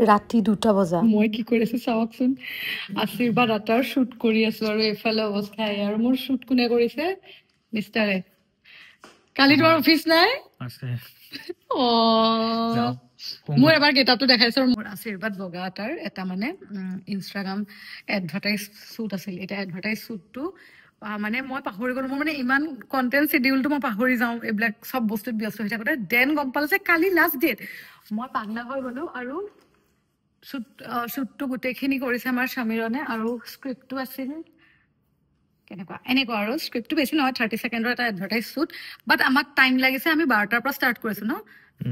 ৰাতি 2টা বজা মই কি কৰি আছো চাওকচোন আশীৰ্বাদ আটাৰ শ্বুট কৰি আছো আৰু এইফালে অৱস্থা আৰু মোৰ শ্বুট কোনে কৰিছে মিষ্টাৰে কালি তোমাৰ অফিচ নাই আছে অ মোৰ এবাৰ গেটআপটো দেখাইছো মোৰ আশীৰ্বাদ বগা আটাৰ এটা মানে ইনষ্টাগ্ৰাম এডভাৰটাইজ শ্বুট আছিল এটা এডভাৰটাইজ শ্বুটটো মানে মই পাহৰি গলো মোৰ মানে ইমান কন্টেন্ট শিডিউলটো মই পাহৰি যাওঁ এইবিলাক সব বস্তুত ব্যস্ত হৈ থাকোঁতে দেন গম পালো যে কালি লাষ্ট ডেট মই পাগলা হৈ গলো আৰু শ্বুটটো গোটেইখিনি কৰিছে আমাৰ সমীৰণে আৰু স্ক্ৰিপ্টটো আছিল এনেকুৱা আৰু স্ক্ৰিপ্টটো বেছি নহয় 30 ছেকেণ্ডৰ এটা এডভাৰটাইজ শ্বুট বাট আমাক টাইম লাগিছে আমি 12টাৰ পৰা ষ্টাৰ্ট কৰিছো ন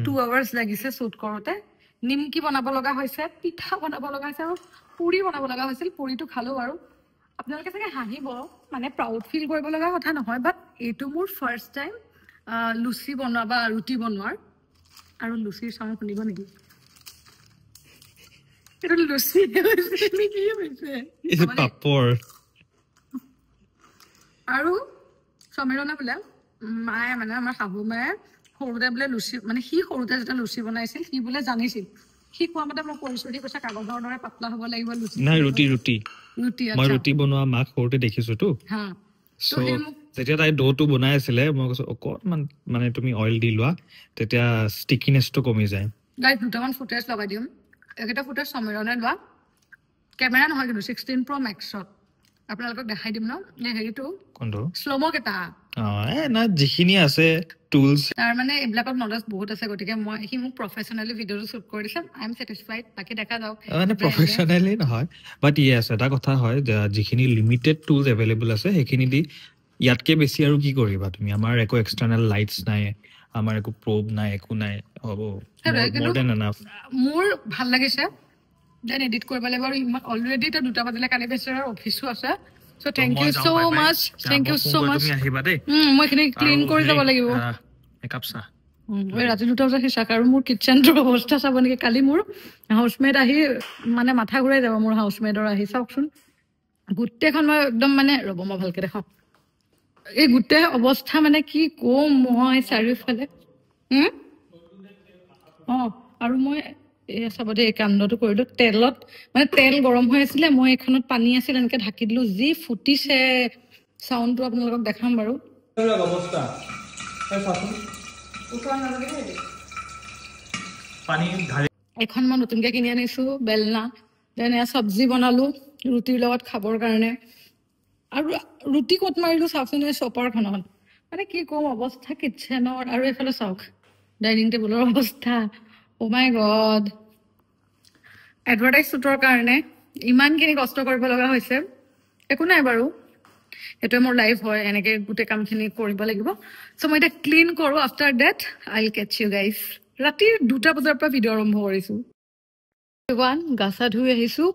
2 আৱাৰ্ছ লাগিছে শ্বুট কৰোঁতে নিমকি বনাব লগা হৈছে পিঠা বনাব লগা হৈছে আৰু পুৰি বনাব লগা হৈছিল পুৰিটো খালো আৰু আপোনালোকে চাগে হাঁহিব মানে প্ৰাউড ফিল কৰিব লগা কথা নহয় বাট এইটো মোৰ ফাৰ্ষ্ট টাইম লুচি বনোৱা বা ৰুটি বনোৱাৰ আৰু লুচিৰ চাউণ্ড শুনিব নেকি এইটো লুচি নেকি হৈছে পাপৰ আৰু সমীৰণে বোলে মায়ে মানে আমাৰ শাহু মায়ে সৰুতে বোলে লুচি মানে সি সৰুতে যেতিয়া লুচি বনাইছিল সি বোলে জানিছিল সি কোৱা মতে মই কৰিছো দি কৈছে কাগজৰ দৰে পাতলা হ'ব লাগিব লুচি নাই ৰুটি মই ৰুটি বনোৱা মাক সৰুতে দেখিছোতো হা সো যেতিয়া তাই ডোটো বনাই আছিলে মই কৈছো অকণমান মানে তুমি অইল দি লোৱা তেতিয়া ষ্টিকিনেছটো কমি যায় গাইজ দুটামান ফুটেজ লগাই দিম এইকেইটা ফুটেজ সমীৰণে লোৱা কেমেৰা নহয় কিন্তু 16 Pro Maxত আপোনালোকক দেখাই দিম ন হেৰিটো কোনটো শ্ল'মো কেইটা না যিখিনি আছে টুলছ তাৰ মানে এইবিলাকত নলেজ বহুত আছে গতিকে মই সি মোক প্ৰফেচনেলি ভিডিঅ'টো শ্বুট কৰি দিছে আই এম ছেটিছফাইড বাকী দেখা যাওক মানে প্ৰফেচনেলি নহয় বাট ইয়েছ এটা কথা হয় যিখিনি লিমিটেড টুলছ এভেইলেবল আছে সেইখিনি দি ইয়াতকে বেছি আৰু কি কৰিবা তুমি আমাৰ একো এক্সটাৰ্নেল লাইটছ নাই আমাৰ একো প্ৰব নাই একো নাই হ'ব মোৰ দেন এনাফ মোৰ ভাল লাগিছে দেন এডিট কৰিব লাগিব আৰু অলৰেডি এটা 2টা বাজিলে কালি বেচাৰ অফিচো আছে সো থ্যাংক ইউ সো মাচ তুমি আহিবা দেই মই এখিনি ক্লিন কৰি যাব লাগিব একাপ চাহ ৰাতি 2টা বজাত হিচাক আৰু মোৰ কিটচেনটোৰ অৱস্থা চাব নেকি কালি মোৰ হাউচমেট আহি মানে মাথা ঘূৰাই যাব মোৰ হাউচমেটৰ আহি চাওকচোন গোটেইখন মই একদম মানে ৰ'ব মই ভালকে দেখাওঁ এই গোটেই অৱস্থা মানে কি কম মই চাৰিওফালে আৰু মই চাব দেই এই কাণ্ডটো কৰিলো তেলত মানে তেল গৰম হৈ আছিলে মই এইখনত পানী আছিল এনেকে ঢাকি দিলো যি ফুটিছে চাউণ্ডটো আপোনালোকক দেখাম বাৰু এখন মই নতুনকে কিনি আনিছো বেলনা দেন এয়া চব্জি বনালো ৰুটিৰ লগত খাবৰ কাৰণে আৰু ৰুটি ক'ত মাৰিলো চাওকচোন এই চপাৰখনত মানে কি কম অৱস্থা কিটচেনৰ আৰু এইফালে চাওক ডাইনিং টেবুলৰ অৱস্থা অ' মাই গড এডভাৰটাইজ শ্বুটৰ কাৰণে ইমানখিনি কষ্ট কৰিব লগা হৈছে একো নাই বাৰু এইটোৱে মোৰ লাইফ হয় এনেকে গোটেই কামখিনি কৰিব লাগিব চ' মই এতিয়া ক্লিন কৰোঁ after that I will catch you guys ৰাতি 2টা বজাৰ পৰা ভিডিঅ' আৰম্ভ কৰিছোঁ গা চা ধুই আহিছোঁ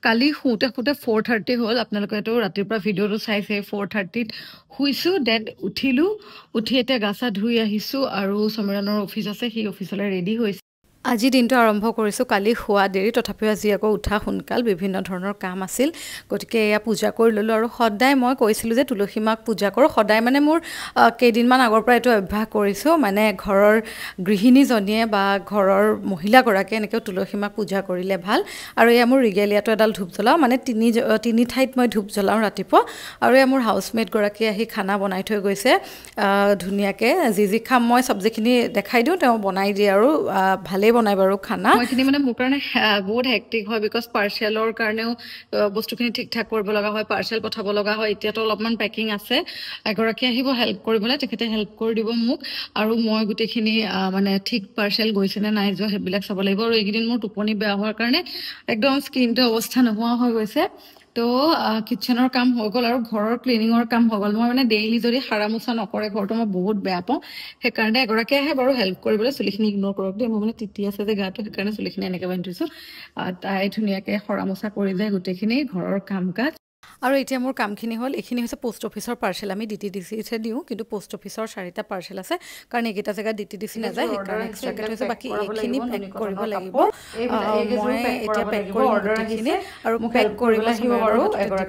কালি শুওঁতে 4:30 হ'ল আপোনালোকেতো ৰাতিপুৱা ভিডিঅ'টো চাইছে 4:30ত শুইছোঁ দেন উঠি এতিয়া গা চা ধুই আহিছোঁ আৰু সমীৰণৰ অফিচ আছে সেই অফিচলৈ ৰেডি হৈছে আজি দিনটো আৰম্ভ কৰিছোঁ কালি খোৱা দেৰি তথাপিও আজি আকৌ উঠা সোনকাল বিভিন্ন ধৰণৰ কাম আছিল গতিকে এয়া পূজা কৰি ল'লোঁ আৰু সদায় মই কৈছিলোঁ যে তুলসী মাক পূজা কৰোঁ সদায় মানে মোৰ কেইদিনমান আগৰ পৰা এইটো অভ্যাস কৰিছোঁ মানে ঘৰৰ গৃহিণীজনীয়ে বা ঘৰৰ মহিলাগৰাকীয়ে এনেকৈ তুলসী মাক পূজা কৰিলে ভাল আৰু এয়া মোৰ ৰিগেলিয়াটো এডাল ধূপ জ্বলাওঁ মানে তিনি ঠাইত মই ধূপ জ্বলাওঁ ৰাতিপুৱা আৰু এয়া মোৰ হাউচমেটগৰাকীয়ে আহি খানা বনাই থৈ গৈছে ধুনীয়াকৈ যি খাম মই চব্জিখিনি দেখাই দিওঁ তেওঁ বনাই দিয়ে আৰু ভালেই বনাই বাৰু খানা মইখিনি মানে মোৰ কাৰণে বহুত হেক্টিক হয় বিকজ পাৰ্চেলৰ কাৰণেও বস্তুখিনি ঠিক ঠাক কৰিব লগা হয় পাৰ্চেল পঠাব লগা হয় এতিয়াতো অলপমান পেকিং আছে এগৰাকী আহিব হেল্প কৰিবলৈ তেখেতে হেল্প কৰি দিব মোক আৰু মই গোটেইখিনি মানে ঠিক পাৰ্চেল গৈছেনে নাই যোৱা সেইবিলাক চাব লাগিব আৰু এইকেইদিন মোৰ টোপনি বেয়া হোৱাৰ কাৰণে একদম স্কিনটো অৱস্থা নোহোৱা হৈ গৈছে তো কিটচেনৰ কাম হৈ গ'ল আৰু ঘৰৰ ক্লিনিঙৰ কাম হৈ গ'ল মই মানে ডেইলি যদি সাৰা মোচা নকৰে ঘৰটো মই বহুত বেয়া পাওঁ সেইকাৰণে এগৰাকী আহে বাৰু হেল্প কৰিবলৈ চুলিখিনি ইগন'ৰ কৰক দেই মই মানে তিতি আছে যে গাটো সেইকাৰণে চুলিখিনি এনেকৈ বান্ধি থৈছোঁ তাই ধুনীয়াকৈ সৰা মোচা কৰি যায় গোটেইখিনি ঘৰৰ কাম কাজ আৰু এতিয়া মোৰ কামখিনি হ'ল এইখিনি হৈছে পোষ্ট অফিচৰ পাৰ্চেল আমি DTDCতহে দিওঁ কিন্তু পোষ্ট অফিচৰ 4টা পাৰ্চেল আছে কাৰণ এইকেইটা জেগাত DTDC নাযায় সেইকাৰণে এক্সট্ৰাকৈ থৈছোঁ বাকী এইখিনি পেক কৰিব লাগিব মই এতিয়া পেক কৰিম গোটেইখিনি আৰু পেক কৰিবলৈ আহিব বাৰু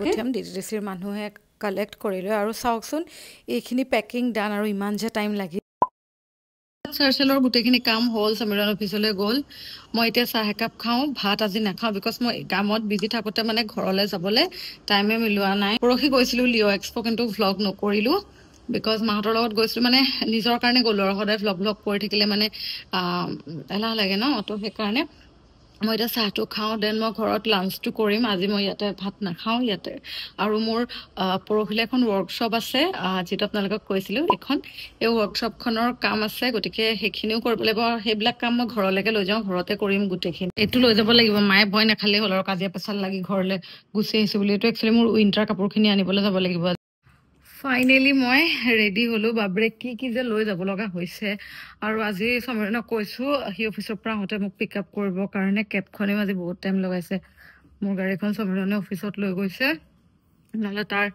পঠিয়াম DTDCৰ মানুহে কালেক্ট কৰি লয় আৰু চাওকচোন এইখিনি পেকিং ডান আৰু ইমান যে টাইম লাগি চাৰ্চেলৰ গোটেইখিনি কাম হ'ল সমীৰণ অফিচলৈ গ'ল মই এতিয়া চাহ একাপ খাওঁ ভাত আজি নাখাওঁ বিকজ মই কামত বিজি থাকোঁতে মানে ঘৰলৈ যাবলৈ টাইমে মিলোৱা নাই পৰহি গৈছিলোঁ লিঅ' এক্সপ' কিন্তু ভ্লগ নকৰিলোঁ বিকজ মাহঁতৰ লগত গৈছিলোঁ মানে নিজৰ কাৰণে গ'লোঁ আৰু সদায় ভ্লগ কৰি থাকিলে মানে এলাহ লাগে ন তো সেইকাৰণে মই এতিয়া চাহটো খাওঁ দেন মই ঘৰত লাঞ্চটো কৰিম আজি মই ইয়াতে ভাত নাখাওঁ ইয়াতে আৰু মোৰ পৰহিলে এখন ৱৰ্কশ্বপ আছে যিটো আপোনালোকক কৈছিলোঁ এখন এই ৱৰ্কশ্বপখনৰ কাম আছে গতিকে সেইখিনিও কৰিব লাগিব সেইবিলাক কাম মই ঘৰলৈকে লৈ যাওঁ ঘৰতে কৰিম গোটেইখিনি এইটো লৈ যাব লাগিব মায়ে ভয় নাখালেই হ'ল আৰু কাজিয়া পেচাল লাগি ঘৰলৈ গুচি আহিছোঁ বুলি এইটো একচুৱেলি মোৰ উইণ্টাৰ কাপোৰখিনি আনিবলৈ যাব লাগিব ফাইনেলি মই ৰেডি হ'লোঁ বাবৰে কি যে লৈ যাব লগা হৈছে আৰু আজি সমীৰণক কৈছোঁ সি অফিচৰ পৰা আহোঁতে মোক পিক আপ কৰিবৰ কাৰণে কেবখনেও আজি বহুত টাইম লগাইছে মোৰ গাড়ীখন সমীৰণে অফিচত লৈ গৈছে নহ'লে তাৰ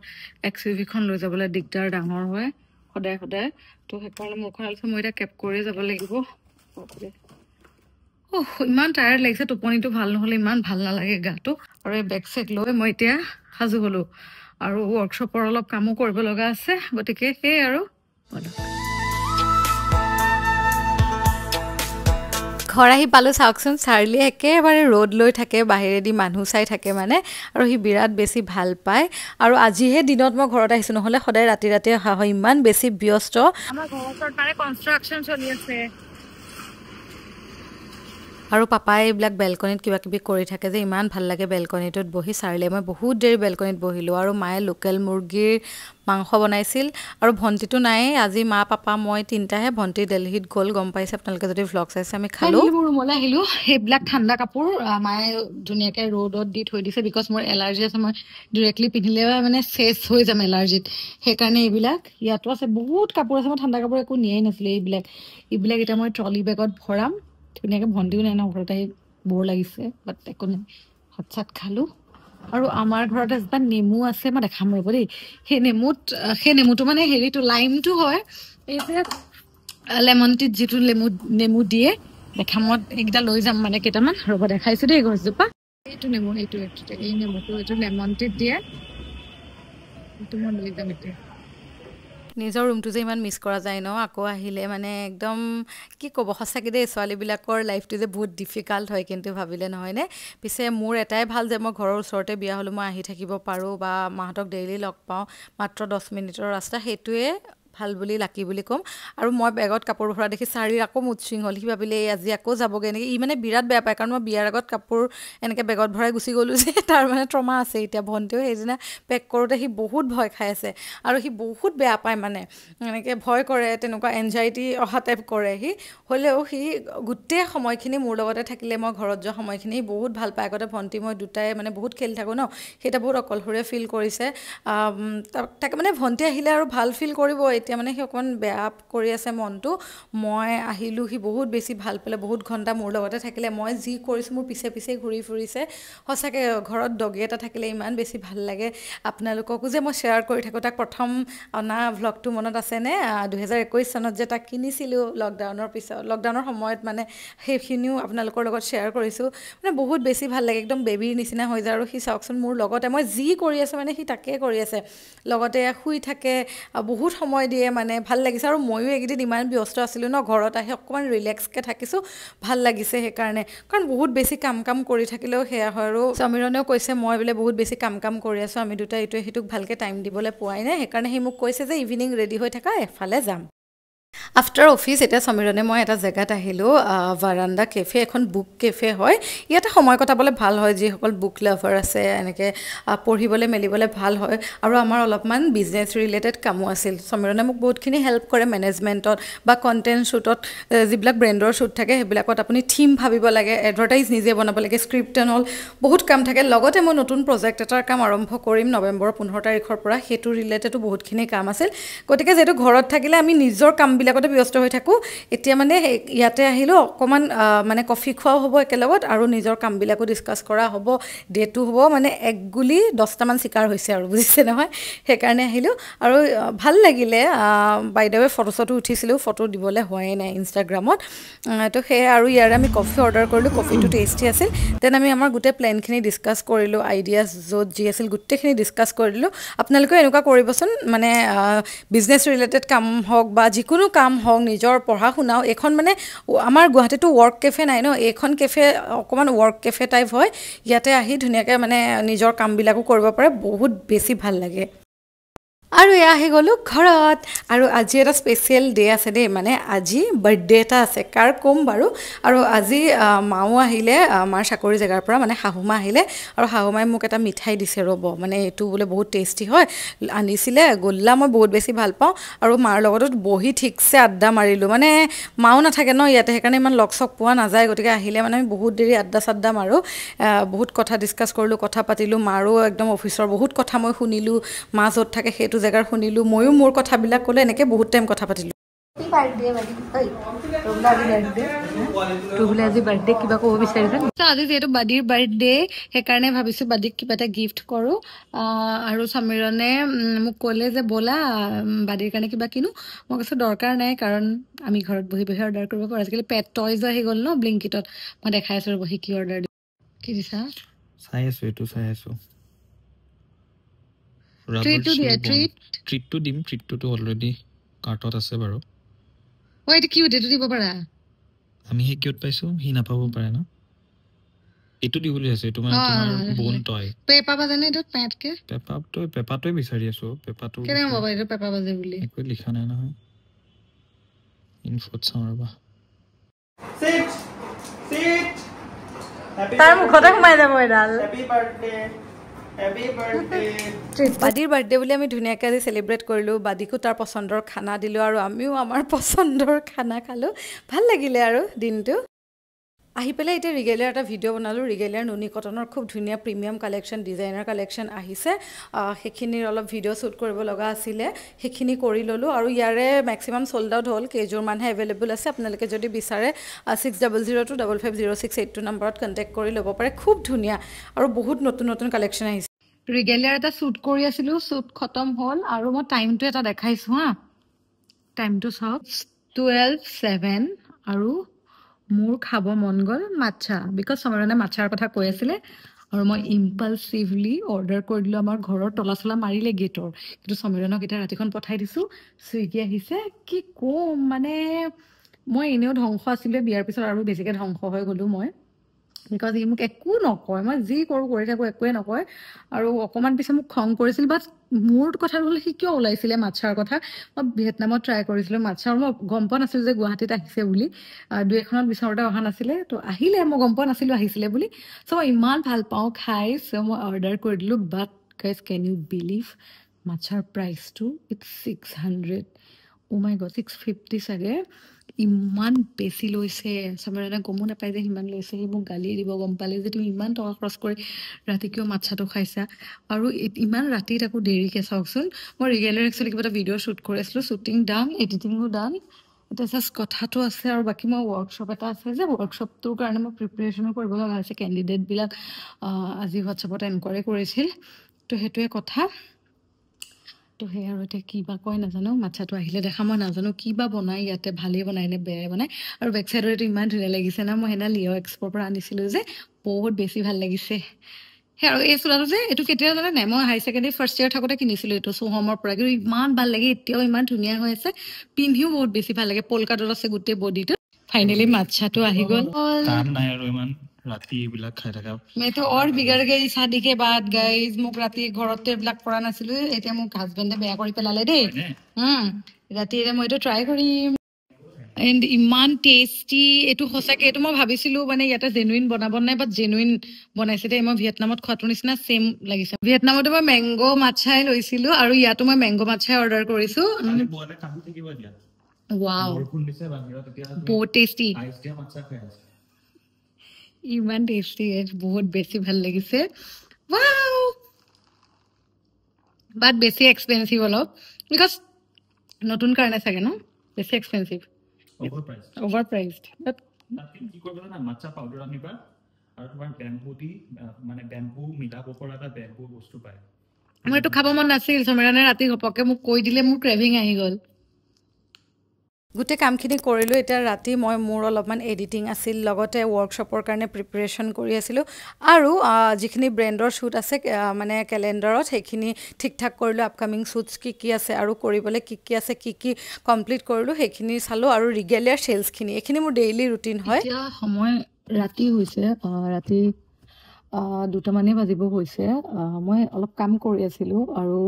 XUV-খন লৈ যাবলৈ দিগদাৰ ডাঙৰ হয় সদায় তো সেইকাৰণে মোৰখন আলছে মই এতিয়া কেব কৰিয়ে যাব লাগিব ইমান টায়াৰ্ড লাগিছে টোপনিটো ভাল নহ'লে ইমান ভাল নালাগে গাটো আৰু এই বেগ চেগ লৈ মই এতিয়া সাজু হ'লোঁ আৰু ৱৰ্কশ্বপৰ অলপ কামো কৰিব লগা আছে গতিকে সেই আৰু ঘৰ আহি পালোঁ চাওকচোন চাৰ্লি একেবাৰে ৰ'দ লৈ থাকে বাহিৰেদি মানুহ চাই থাকে মানে আৰু সি বিৰাট বেছি ভাল পায় আৰু আজিহে দিনত মই ঘৰত আহিছোঁ নহ'লে সদায় ৰাতি অহা হয় ইমান বেছি ব্যস্ত আমাৰ ঘৰৰ ওচৰত মানে কনষ্ট্ৰাকশ্যন চলি আছে আৰু পাপাই এইবিলাক বেলকনিত কিবা কিবি কৰি থাকে যে ইমান ভাল লাগে বেলকনিটোত বহি চাৰ্লিয়ে মই বহুত দেৰি বেলকনিত বহিলোঁ আৰু মায়ে লোকেল মুৰ্গীৰ মাংস বনাইছিল আৰু ভণ্টিটো নাই আজি মা পাপা মই তিনিটাহে ভণ্টি দিল্লীত গ'ল গম পাইছে আপোনালোকে যদি ভ্লগ চাইছে আমি খালোঁ মোৰ ৰুমলৈ আহিলোঁ সেইবিলাক ঠাণ্ডা কাপোৰ মায়ে ধুনীয়াকৈ ৰ'দত দি থৈ দিছে বিকজ মোৰ এলাৰ্জি আছে মই ডিৰেক্টলি পিন্ধিলে মানে চেচ হৈ যাম এলাৰ্জিত সেইকাৰণে এইবিলাক ইয়াতো আছে বহুত কাপোৰ আছে মই ঠাণ্ডা কাপোৰ একো নিয়াই নাছিলোঁ এইবিলাক এতিয়া মই ট্ৰলি বেগত ভৰাম ধুনীয়াকৈ ভণ্টিও নাই ন ঘৰত আহি বৰ লাগিছে বাট একো নাই ভাত চাত খালোঁ আৰু আমাৰ ঘৰত এজোপা নেমু আছে মই দেখাম ৰ'ব দেই সেই নেমুটো মানে হেৰিটো লাইমটো হয় এই যে লেমন টিত যিটো নেমু দিয়ে দেখামত এইকেইটা লৈ যাম মানে কেইটামান ৰ'ব দেখাইছোঁ দেই গছজোপা এইটো নেমু এই নেমুটো এইটো লেমন টিত দিয়ে এইটো মই লৈ যাম এতিয়া নিজৰ ৰুমটো যে ইমান মিছ কৰা যায় ন আকৌ আহিলে মানে একদম কি ক'ব সঁচাকৈ দেই ছোৱালীবিলাকৰ লাইফটো যে বহুত ডিফিকাল্ট হয় কিন্তু ভাবিলে নহয়নে পিছে মোৰ এটাই ভাল যে মই ঘৰৰ ওচৰতে বিয়া হ'লোঁ মই আহি থাকিব পাৰোঁ বা মাহঁতক ডেইলি লগ পাওঁ মাত্ৰ 10 মিনিটৰ ৰাস্তা সেইটোৱে ভাল বুলি লাকি বুলি ক'ম আৰু মই বেগত কাপোৰ ভৰা দেখি চাৰিৰ আকৌ মুড চুইং হ'ল সি ভাবিলে আজি আকৌ যাবগৈ নেকি ই মানে বিৰাট বেয়া পায় কাৰণ মই বিয়াৰ আগত কাপোৰ এনেকৈ বেগত ভৰাই গুচি গ'লোঁ যে তাৰ মানে ট্ৰমা আছে এতিয়া ভণ্টিও সেইদিনা পেক কৰোঁতে সি বহুত ভয় খাই আছে আৰু সি বহুত বেয়া পায় মানে এনেকৈ ভয় কৰে তেনেকুৱা এনজাইটি অহা টাইপ কৰে সি হ'লেও সি গোটেই সময়খিনি মোৰ লগতে থাকিলে মই ঘৰত যোৱা সময়খিনি বহুত ভাল পায় আগতে ভণ্টি মই দুটাই মানে বহুত খেলি থাকোঁ ন সেইটা বহুত অকলশৰীয়া ফিল কৰিছে তাকে মানে ভণ্টি আহিলে আৰু ভাল ফিল কৰিব এতিয়া মানে সি অকণমান বেয়া কৰি আছে মনটো মই আহিলোঁ সি বহুত বেছি ভাল পালে বহুত ঘণ্টা মোৰ লগতে থাকিলে মই যি কৰিছোঁ মোৰ পিছে ঘূৰি ফুৰিছে সঁচাকৈ ঘৰত ডগী এটা থাকিলে ইমান বেছি ভাল লাগে আপোনালোককো যে মই শ্বেয়াৰ কৰি থাকোঁ তাক প্ৰথম অনা ভ্লগটো মনত আছেনে 2021 চনত যে তাক কিনিছিলোঁ লকডাউনৰ সময়ত মানে সেইখিনিও আপোনালোকৰ লগত শ্বেয়াৰ কৰিছোঁ মানে বহুত বেছি ভাল লাগে একদম বেবীৰ নিচিনা হৈ যায় আৰু সি চাওকচোন মোৰ লগতে মই যি কৰি আছোঁ মানে সি তাকেই কৰি আছে লগতে শুই থাকে বহুত সময় দিয়ে মানে ভাল লাগিছে আৰু ময়ো এইকেইদিন ইমান ব্যস্ত আছিলোঁ ন ঘৰত আহি অকণমান ৰিলেক্সকৈ থাকিছোঁ ভাল লাগিছে সেইকাৰণে কাৰণ বহুত বেছি কাম কৰি থাকিলেও সেয়া হয় আৰু সমীৰণেও কৈছে মই বোলে বহুত বেছি কাম কৰি আছোঁ আমি দুটা ইটোৱে সিটোক ভালকৈ টাইম দিবলৈ পোৱাই নাই সেইকাৰণে সি মোক কৈছে যে ইভিনিং ৰেডি হৈ থাকা এফালে যাম আফটাৰ অফিচ এতিয়া সমীৰণে মই এটা জেগাত আহিলোঁ ভাৰাণ্ডা কেফে এখন বুক কেফে হয় ইয়াতে সময় কটাবলৈ ভাল হয় যিসকল বুক লাভাৰ আছে এনেকৈ পঢ়িবলৈ মেলিবলৈ ভাল হয় আৰু আমাৰ অলপমান বিজনেছ ৰিলেটেড কামো আছিল সমীৰণে মোক বহুতখিনি হেল্প কৰে মেনেজমেণ্টত বা কণ্টেণ্ট শ্বুটত যিবিলাক ব্ৰেণ্ডৰ শ্বুট থাকে সেইবিলাকত আপুনি থিম ভাবিব লাগে এডভাৰটাইজ নিজে বনাব লাগে স্ক্ৰিপ্ট এণ্ড অল বহুত কাম থাকে লগতে মই নতুন প্ৰজেক্ট এটাৰ কাম আৰম্ভ কৰিম নৱেম্বৰৰ 15 তাৰিখৰ পৰা সেইটো ৰিলেটেডো বহুতখিনি কাম আছিল গতিকে যিহেতু ঘৰত থাকিলে আমি নিজৰ কামবিলাকতে ব্যস্ত হৈ থাকোঁ এতিয়া মানে ইয়াতে আহিলোঁ অকণমান মানে কফি খোৱাও হ'ব একেলগত আৰু নিজৰ কামবিলাকো ডিছকাছ কৰা হ'ব ডেটো হ'ব মানে একগুলি 10টামান চিকাৰ হৈছে আৰু বুজিছে নহয় সেইকাৰণে আহিলোঁ আৰু ভাল লাগিলে বাই দ্য ৱে ফটো উঠিছিলোঁ ফটো দিবলৈ হোৱাই নাই ইনষ্টাগ্ৰামত তো সেয়ে আৰু ইয়াৰে আমি কফি অৰ্ডাৰ কৰিলোঁ কফিটো টেষ্টি আছিল দেন আমি আমাৰ গোটেই প্লেনখিনি ডিছকাছ কৰিলোঁ আইডিয়াছ য'ত যি আছিল গোটেইখিনি ডিছকাছ কৰিলোঁ আপোনালোকেও এনেকুৱা কৰিবচোন মানে বিজনেছ ৰিলেটেড কাম হওক বা যিকোনো কাম হওক নিজৰ পঢ়া শুনাও এখন মানে আমাৰ গুৱাহাটীতো ৱৰ্ক কেফে নাই ন এইখন কেফে অকণমান ৱৰ্ক কেফে টাইপ হয় ইয়াতে আহি ধুনীয়াকৈ মানে নিজৰ কামবিলাকো কৰিব পাৰে বহুত বেছি ভাল লাগে আৰু এয়া আহি গ'লোঁ ঘৰত আৰু আজি এটা স্পেচিয়েল ডে আছে দেই মানে আজি বাৰ্থডে এটা আছে কাৰ ক'ম বাৰু আৰু আজি মাও আহিলে আমাৰ চাকৰি জেগাৰ পৰা মানে শাহুমা আহিলে আৰু শাহুমাই মোক এটা মিঠাই দিছে ৰ'ব মানে এইটো বোলে বহুত টেষ্টি হয় আনিছিলে গোল্লা মই বহুত বেছি ভাল পাওঁ আৰু মাৰ লগতো বহি ঠিকছে আড্ডা মাৰিলোঁ মানে মাও নাথাকে ন ইয়াতে সেইকাৰণে ইমান লগ চগ পোৱা নাযায় গতিকে আহিলে মানে আমি বহুত দেৰি আড্ডা চাড্ডা মাৰোঁ বহুত কথা ডিছকাছ কৰিলোঁ কথা পাতিলোঁ মাৰো একদম অফিচৰ বহুত কথা মই শুনিলোঁ মা য'ত থাকে সেইটো জেগাৰ শুনিলোঁ ময়ো মোৰ কথাবিলাক ক'লে এনেকৈ বহুত টাইম কথা পাতিলোঁ আজি যিহেতু বাদীৰ বাৰ্থডে সেইকাৰণে ভাবিছো বাদীক কিবা এটা গিফ্ট কৰো আৰু সমীৰণে মোক ক'লে যে ব'লা বাদীৰ কাৰণে কিবা কিনো মই কৈছো দৰকাৰ নাই কাৰণ আমি ঘৰত বহি বহি অৰ্ডাৰ কৰিব পাৰোঁ আজিকালি পেট টয়জ আহি গ'ল ন ব্লিংকিটত মই দেখাই আছো ৰ'ব কি অৰ্ডাৰ দিম কি দিছা চাই আছো এইটো চাই আছো ট্ৰিটটো দিম ট্ৰিটটোতো অলৰেডি কাৰ্টত আছে বাৰু এইটো কিউট এইটো দিব পাৰা আমি সেই কিউট পাইছো সি নাপাব পাৰে ন এইটো দি বুলি আছে এইটো মানে তোমাৰ বোন টয় পেপা বাজে নে এইটো পেটকে পেপাটোৱে বিচাৰি আছো পেপাটো কেনেকৈ বাবা এইটো পেপা বাজে বুলি একো লিখা নাই নহয় ইনফট চাওঁ ৰ'বা তাৰ মুখতে সোমাই যাব এডাল বাদীৰ বাৰ্থডে বুলি আমি ধুনীয়াকৈ আজি চেলিব্ৰেট কৰিলোঁ বাদীকো তাৰ পচন্দৰ খানা দিলোঁ আৰু আমিও আমাৰ পচন্দৰ খানা খালোঁ ভাল লাগিলে আৰু দিনটো আহি পেলাই এতিয়া ৰিগেলিয়াৰ এটা ভিডিঅ' বনালোঁ ৰিগেলিয়াৰ নুনি কটনৰ খুব ধুনীয়া প্ৰিমিয়াম কালেকশ্যন ডিজাইনাৰ কালেকশ্যন আহিছে সেইখিনিৰ অলপ ভিডিঅ' শ্বুট কৰিব লগা আছিলে সেইখিনি কৰি ল'লোঁ আৰু ইয়াৰে মেক্সিমাম চল্ড আউট হ'ল কেইযোৰমানহে এভেইলেবল আছে আপোনালোকে যদি বিচাৰে 6002550682 নম্বৰত কণ্টেক্ট কৰি ল'ব পাৰে খুব ধুনীয়া আৰু বহুত নতুন নতুন কালেকশ্যন আহিছে ৰিগেলিয়াৰ এটা শ্বুট কৰি আছিলোঁ শ্বুট খতম হ'ল আৰু মই টাইমটো এটা দেখাইছোঁ হা টাইমটো চাওক 12:07 আৰু মোৰ খাব মন গ'ল মাচ্ছা বিকজ সমৰণে মাচ্ছাৰ কথা কৈ আছিলে আৰু মই ইম্পালচিভলি অৰ্ডাৰ কৰি দিলোঁ আমাৰ ঘৰৰ তলা চলা মাৰিলে গেটৰ কিন্তু সমৰণক এতিয়া ৰাতিখন পঠাই দিছোঁ চুইগি আহিছে কি ক'ম মানে মই এনেও ধ্বংস আছিলে বিয়াৰ পিছত আৰু বেছিকৈ ধ্বংস হৈ গ'লোঁ মই বিকজ ই মোক একো নকয় মই যি কৰোঁ কৰি থাকোঁ একোৱে নকয় আৰু অকণমান পিছত মোক খং কৰিছিল বাট মোৰ কথাটো হ'লে সি কিয় ওলাইছিলে মাচ্ছাৰ কথা মই ভিয়েটনামত ট্ৰাই কৰিছিলোঁ মাচ্ছা আৰু মই গম পোৱা নাছিলোঁ যে গুৱাহাটীত আহিছে বুলি দুই এখনত বিচাৰোঁতে অহা নাছিলে তো আহিলে মই গম পোৱা নাছিলোঁ আহিছিলে বুলি চ' মই ইমান ভাল পাওঁ খাই চ' মই অৰ্ডাৰ কৰি দিলোঁ বাট গাইজ কেন ইউ বিলিভ মাচ্ছাৰ প্ৰাইচটো ইটছ 600 মাই গড 650 চাগে ইমান বেছি লৈছে সমৰণে গমো নাপায় যে সিমান লৈছে সি মোক গালি দিব গম পালে যে তুমি ইমান টকা খৰচ কৰি ৰাতি কিয় মাচ্ছাটো খাইছা আৰু ইমান ৰাতি তাকো দেৰিকৈ চাওকচোন মই ৰিগেলিয়াৰ একচুৱেলি কিবা এটা ভিডিঅ' শ্বুট কৰি আছিলোঁ শ্বুটিং ডান এডিটিঙো ডান এতিয়া জাষ্ট কথাটো আছে আৰু বাকী মই ৱৰ্কশ্বপ এটা আছে যে ৱৰ্কশ্বপটোৰ কাৰণে মই প্ৰিপেৰেশ্যনো কৰিব লগা হৈছে কেণ্ডিডেটবিলাক আজি হোৱাটছএপত এনকুৱাৰী কৰিছিল তো সেইটোৱে কথা তো সেই আৰু এতিয়া কি বা কয় নাজানো মাচ্ছাটো আহিলে দেখা মই নাজানো কি বা বনায় ইয়াতে ভালেই বনায় নে বেয়াই বনায় আৰু বেক চাইডৰ এইটো ইমান ধুনীয়া লাগিছে না মই সেইদিনা লিঅ' এক্সপ'ৰ পৰা আনিছিলোঁ যে বহুত বেছি ভাল লাগিছে সেই আৰু এই চোলাটো যে এইটো কেতিয়া জানে নাই মই হাই ছেকেণ্ডেৰী ফাৰ্ষ্ট ইয়েৰ থাকোঁতে কিনিছিলোঁ এইটো চোহমৰ পৰা কিন্তু ইমান ভাল লাগে এতিয়াও ইমান ধুনীয়া হৈ আছে পিন্ধিও বহুত বেছি ভাল লাগে পলকাডত আছে গোটেই বডিটো ফাইনেলি মাচ্ছাটো আহি গ'ল কাম নাই আৰু ইমান ৰাতি এইবিলাক খাই থকা मैं तो और बिगड़ गई शादी के बाद गाइस মোক ৰাতি ঘৰতে এইবিলাক কৰা নাছিলোঁ এতিয়া মোক হাজবেণ্ডে বেয়া কৰি পেলালে দেই ৰাতি এতিয়া মই এইটো ট্ৰাই কৰিম এণ্ড ইমান টেষ্টি এইটো সঁচাকৈ এইটো মই ভাবিছিলোঁ মানে ইয়াতে জেনুইন বনাব নাই বাট জেনুইন বনাইছে দেই মই ভিয়েটনামত খোৱাটোৰ নিচিনা ছেইম লাগিছে ভিয়েটনামতো মই মেংগ' মাচ্ছাই লৈছিলোঁ আৰু ইয়াতো মই মেংগ' মাচ্ছাই অৰ্ডাৰ কৰিছোঁ ৱাও বহুত টেষ্টি ইমান টেষ্টি বহুত বেছি ভাল লাগিছে ৱাও বাট বেছি এক্সপেঞ্চিভ অলপ বিকজ নতুন কাৰণে চাগে ন বেছি এক্সপেঞ্চিভ অভাৰ প্ৰাইচড বাট কি কৰিব জানা মাচ্ছা পাউডাৰ আনিবা আৰু তোমাৰ বেম্বু দি মানে বেম্বু মিলাব পৰা এটা বেম্বু বস্তু পায় মোৰ এইটো খাব মন নাছিল সমৰণে ৰাতি ঘপককৈ মোক কৈ দিলে মোৰ ক্ৰেভিং আহি গ'ল গোটেই কামখিনি কৰিলোঁ এতিয়া ৰাতি মই মোৰ অলপমান এডিটিং আছিল লগতে ৱৰ্কশ্বপৰ কাৰণে প্ৰিপেৰেশ্যন কৰি আছিলোঁ আৰু যিখিনি ব্ৰেণ্ডৰ শ্বুট আছে মানে কেলেণ্ডাৰত সেইখিনি ঠিক ঠাক কৰিলোঁ আপকামিং শ্বুটছ কি আছে আৰু কৰিবলৈ কি আছে কি কমপ্লিট কৰিলোঁ সেইখিনি চালোঁ আৰু ৰিগেলিয়াৰ চেলছখিনি এইখিনি মোৰ ডেইলি ৰুটিন হয় এতিয়া সময় ৰাতি হৈছে ৰাতি 2টামানেই বাজিব হৈছে মই অলপ কাম কৰি আছিলোঁ আৰু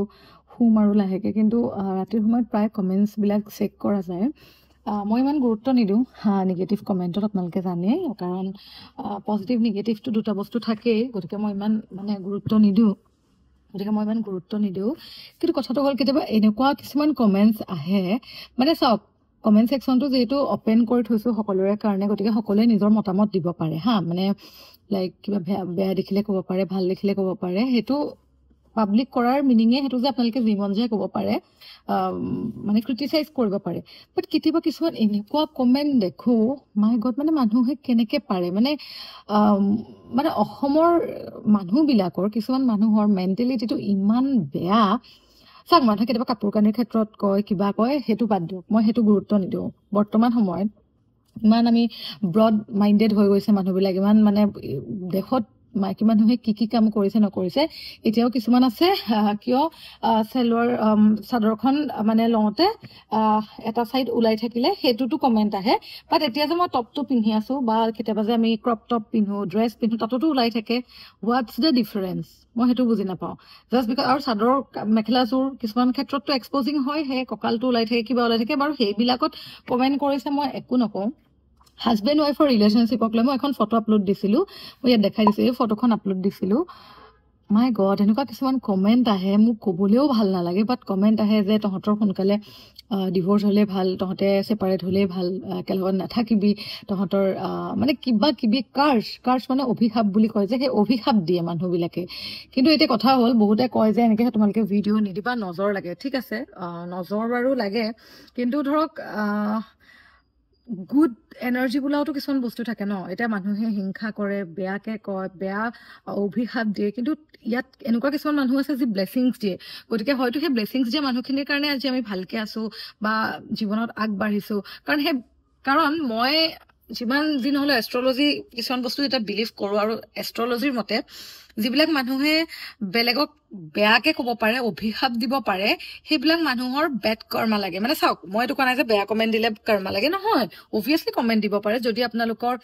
শুম আৰু লাহেকৈ কিন্তু ৰাতিৰ সময়ত প্ৰায় কমেণ্টছবিলাক চেক কৰা যায় মই ইমান গুৰুত্ব নিদিওঁ নিগেটিভ কমেণ্টত আপোনালোকে জানে কাৰণ পজিটিভ নিগেটিভটো দুটা বস্তু থাকেই গতিকে মই ইমান মানে গুৰুত্ব নিদিওঁ কিন্তু কথাটো হ'ল কেতিয়াবা এনেকুৱা কিছুমান কমেণ্টছ আহে মানে চাওক কমেণ্ট ছেকশ্যনটো যিহেতু অপেন কৰি থৈছোঁ সকলোৰে কাৰণে গতিকে সকলোৱে নিজৰ মতামত দিব পাৰে মানে লাইক কিবা বেয়া দেখিলে ক'ব পাৰে ভাল দেখিলে ক'ব পাৰে সেইটো পাব্লিক কৰাৰ মিনিঙে সেইটো যে আপোনালোকে যি মন যায় ক'ব পাৰে মানে ক্ৰিটিচাইজ কৰিব পাৰে বাট কেতিয়াবা কিছুমান এনেকুৱা কমেণ্ট দেখোঁ মাই গড মানে মানুহে কেনেকৈ পাৰে মানে অসমৰ মানুহবিলাকৰ কিছুমান মানুহৰ মেণ্টেলিটিটো ইমান বেয়া চাওক মানুহে কেতিয়াবা কাপোৰ কানিৰ ক্ষেত্ৰত কয় কিবা কয় সেইটো বাদ দিয়ক মই সেইটো গুৰুত্ব নিদিওঁ বৰ্তমান সময়ত ইমান আমি ব্ৰড মাইণ্ডেড হৈ গৈছে মানুহবিলাক ইমান মানে দেশত মাইকী মানুহে কি কাম কৰিছে নকৰিছে এতিয়াও কিছুমান আছে কিয় চেলোৱাৰ চাদৰখন মানে লওঁতে এটা চাইড ওলাই থাকিলে সেইটোতো কমেণ্ট আহে বাট এতিয়া যে মই টপটো পিন্ধি আছোঁ বা কেতিয়াবা যে আমি ক্ৰপ টপ পিন্ধো ড্ৰেছ পিন্ধো তাতোতো ওলাই থাকে হোৱাটছ দ্য ডিফাৰেঞ্চ মই সেইটো বুজি নাপাওঁ জাষ্ট বিকজ আৰু চাদৰ মেখেলাযোৰ কিছুমান ক্ষেত্ৰততো এক্সপ'জিং হয় সেই কঁকালটো ওলাই থাকে কিবা ওলাই থাকে বাৰু সেইবিলাকত কমেণ্ট কৰিছে মই একো নকওঁ হাজবেণ্ড ৱাইফৰ ৰিলেশ্যনশ্বিপক লৈ মই এখন ফটো আপলোড দিছিলোঁ মই ইয়াত দেখাই দিছোঁ এই ফটোখন আপলোড দিছিলোঁ মাই গড এনেকুৱা কিছুমান কমেণ্ট আহে মোক ক'বলৈও ভাল নালাগে বাট কমেণ্ট আহে যে তহঁতৰ সোনকালে ডিভ'ৰ্চ হ'লেই ভাল তহঁতে ছেপাৰেট হ'লেই ভাল একেলগত নাথাকিবি তহঁতৰ মানে কিবা কিবি কাৰ্চ মানে অভিশাপ বুলি কয় যে সেই অভিশাপ দিয়ে মানুহবিলাকে কিন্তু এতিয়া কথা হ'ল বহুতে কয় যে এনেকৈ তোমালোকে ভিডিঅ' নিদিবা নজৰ লাগে ঠিক আছে নজৰ বাৰু লাগে কিন্তু ধৰক গুড এনাৰ্জি বোলাওতো কিছুমান বস্তু থাকে ন এতিয়া মানুহে হিংসা কৰে বেয়াকে কয় বেয়া অভিশাপ দিয়ে কিন্তু ইয়াত এনেকুৱা কিছুমান মানুহ আছে যি ব্লেছিংছ দিয়ে গতিকে হয়তো সেই ব্লেছিংছ দিয়া মানুহখিনিৰ কাৰণে আজি আমি ভালকে আছোঁ বা জীৱনত আগবাঢ়িছোঁ কাৰণ মই যিমান যি নহ'লেও এষ্ট্ৰলজি কিছুমান বস্তু এটা বিলিভ কৰোঁ আৰু এষ্ট্ৰলজিৰ মতে যিবিলাক মানুহে বেলেগক বেয়াকে ক'ব পাৰে অভিশাপ দিব পাৰে সেইবিলাক মানুহৰ বেড কৰ্মা লাগে মানে চাওক মই এইটো কোৱা নাই যে বেয়া কমেণ্ট দিলে কৰ্মা লাগে নহয় অভিয়াছলি কমেণ্ট দিব পাৰে যদি আপোনালোকৰ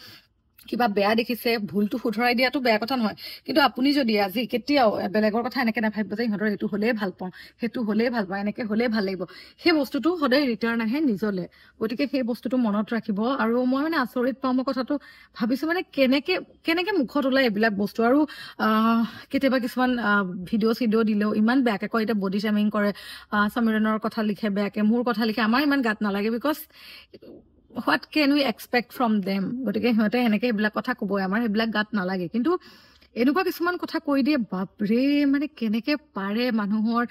কিবা বেয়া দেখিছে ভুলটো শুধৰাই দিয়াটো বেয়া কথা নহয় কিন্তু আপুনি যদি আজি কেতিয়াও বেলেগৰ কথা এনেকৈ নাভাবিব যে সিহঁতৰ এইটো হ'লেই ভাল পাওঁ সেইটো হ'লেই ভাল পাওঁ এনেকৈ হ'লেই ভাল লাগিব সেই বস্তুটো সদায় ৰিটাৰ্ণ আহে নিজলৈ গতিকে সেই বস্তুটো মনত ৰাখিব আৰু মই মানে আচৰিত পাওঁ মই কথাটো ভাবিছোঁ মানে কেনেকৈ মুখত ওলাই এইবিলাক বস্তু আৰু কেতিয়াবা কিছুমান ভিডিঅ' চিডিঅ' দিলেও ইমান বেয়াকৈ কয় এতিয়া বডি শ্বেমিং কৰে সমীৰণৰ কথা লিখে বেয়াকৈ মোৰ কথা লিখে আমাৰ ইমান গাত নালাগে because what can we expect from them গতিকে সিহঁতে এনেকৈ এইবিলাক কথা ক'বই আমাৰ সেইবিলাক গাত নালাগে কিন্তু এনেকুৱা কিছুমান কথা কৈ দিয়ে বাপৰে মানে কেনেকৈ পাৰে মানুহৰ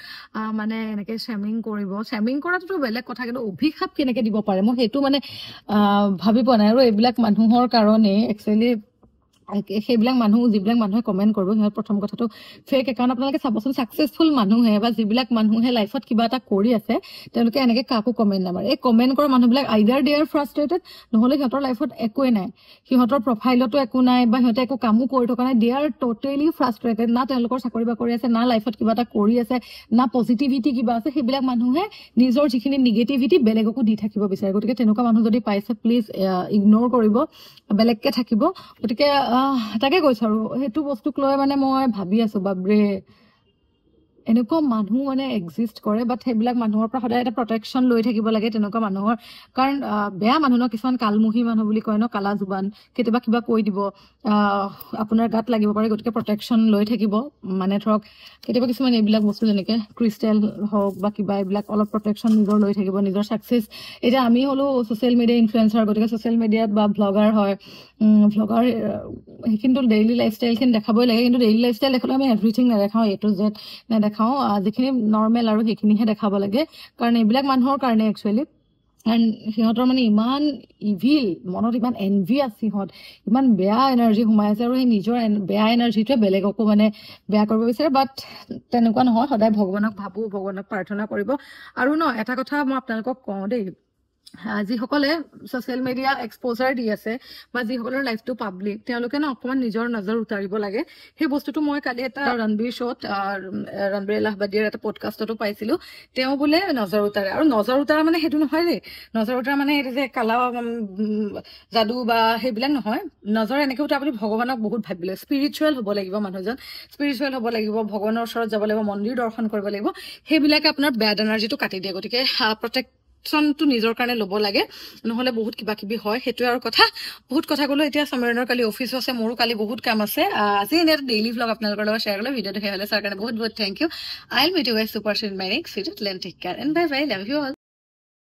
মানে এনেকৈ শ্বেমিং কৰিব শ্বেমিং কৰাটোতো বেলেগ কথা কিন্তু অভিশাপ কেনেকৈ দিব পাৰে মই সেইটো মানে ভাবি পোৱা নাই আৰু এইবিলাক মানুহৰ কাৰণে একচুৱেলি সেইবিলাক মানুহ যিবিলাক মানুহে কমেণ্ট কৰিব সিহঁত প্ৰথম কথাটো ফেক একাউণ্ট আপোনালোকে চাবচোন ছাকচেছফুল মানুহে বা যিবিলাক মানুহে লাইফত কিবা এটা কৰি আছে তেওঁলোকে এনেকৈ কাকো কমেণ্ট নামাৰে এই কমেণ্ট কৰা মানুহবিলাক আইদাৰ দে আৰ ফ্ৰাষ্ট্ৰেটেড নহ'লে সিহঁতৰ লাইফত একোৱেই নাই সিহঁতৰ প্ৰফাইলতো একো নাই বা সিহঁতে একো কামো কৰি থকা নাই দে আৰ ট'টেলি ফ্ৰাষ্ট্ৰেটেড না তেওঁলোকৰ চাকৰি বাকৰি আছে না লাইফত কিবা এটা কৰি আছে না পজিটিভিটি কিবা আছে সেইবিলাক মানুহে নিজৰ যিখিনি নিগেটিভিটি বেলেগকো দি থাকিব বিচাৰে গতিকে তেনেকুৱা মানুহ যদি পাইছে প্লিজ ইগন'ৰ কৰিব বেলেগকৈ থাকিব গতিকে তাকে কৈছোঁ আৰু সেইটো বস্তুক লৈ মানে মই ভাবি আছোঁ বাবৰে এনেকুৱা মানুহ মানে এক্সিষ্ট কৰে বাট সেইবিলাক মানুহৰ পৰা সদায় এটা প্ৰটেকশ্যন লৈ থাকিব লাগে তেনেকুৱা মানুহৰ কাৰণ বেয়া মানুহ ন কিছুমান কালমুহী মানুহ বুলি কয় ন কালা জুবান কেতিয়াবা কিবা কৈ দিব আপোনাৰ গাত লাগিব পাৰে গতিকে প্ৰটেকশ্যন লৈ থাকিব মানে ধৰক কেতিয়াবা কিছুমান এইবিলাক বস্তু যেনেকৈ ক্ৰিষ্টেল হওক বা কিবা এইবিলাক অলপ প্ৰটেকশ্যন নিজৰ লৈ থাকিব নিজৰ ছাকচেছ এতিয়া আমি হ'লেও ছ'চিয়েল মিডিয়া ইনফ্লুৱেঞ্চাৰ গতিকে ছ'চিয়েল মিডিয়াত বা ভ্লগাৰ হয় ভ্লগাৰ সেইখিনিতো ডেইলি লাইফষ্টাইলখিনি দেখাবই লাগে কিন্তু ডেইলি লাইফষ্টাইল দেখালে আমি এভৰিথিং নেদেখাওঁ এ টু জেড নেদেখাওঁ যিখিনি নৰ্মেল আৰু সেইখিনিহে দেখাব লাগে কাৰণ এইবিলাক মানুহৰ কাৰণে একচুৱেলি কাৰণ সিহঁতৰ মানে ইমান ইভিল মনত ইমান এনভিয়াছ সিহঁত ইমান বেয়া এনাৰ্জি সোমাই আছে আৰু সেই নিজৰ বেয়া এনাৰ্জিটোৱে বেলেগকো মানে বেয়া কৰিব বিচাৰে বাট তেনেকুৱা নহয় সদায় ভগৱানক ভাবোঁ ভগৱানক প্ৰাৰ্থনা কৰিব আৰু ন এটা কথা মই আপোনালোকক কওঁ দেই যিসকলে ছ'চিয়েল মিডিয়া এক্সপ'জাৰ দি আছে বা যিসকলৰ লাইফটো পাব্লিক তেওঁলোকে না অকণমান নিজৰ নজৰ উতাৰিব লাগে সেই বস্তুটো মই কালি এটা ৰণবীৰ শ্ব'ত ৰণবীৰ এলাহাবাদীৰ এটা পডকাষ্টতো পাইছিলোঁ তেওঁ বোলে নজৰ উতাৰে আৰু নজৰ উতাৰা মানে সেইটো নহয় দেই নজৰ উতাৰা মানে এইটো যে কালা যাদু বা সেইবিলাক নহয় নজৰ এনেকৈ উতাৰ আপুনি ভগৱানক বহুত ভাবিব লাগিব স্পিৰিচুৱেল হ'ব লাগিব মানুহজন স্পিৰিচুৱেল হ'ব লাগিব ভগৱানৰ ওচৰত যাব লাগিব মন্দিৰ দৰ্শন কৰিব লাগিব সেইবিলাকে আপোনাৰ বেড এনাৰ্জিটো কাটি দিয়ে গতিকে প্ৰটেকশ্যনটো নিজৰ কাৰণে ল'ব লাগে নহ'লে বহুত কিবা কিবি হয় সেইটোৱে আৰু কথা বহুত কথা ক'লো এতিয়া সমীৰণৰ কালি অফিচো আছে মোৰো কালি বহুত কাম আছে আজি এনে এটা ডেইলি ভ্লগ আপোনালোকৰ লগত শ্বেয়াৰ কৰিলোঁ ভিডিঅ'টো শেষ হ'লে চাৰ কাৰণে বহুত বহুত thank you I will meet you guys super soon my next ভিডিঅ'ত take care and bye bye love you all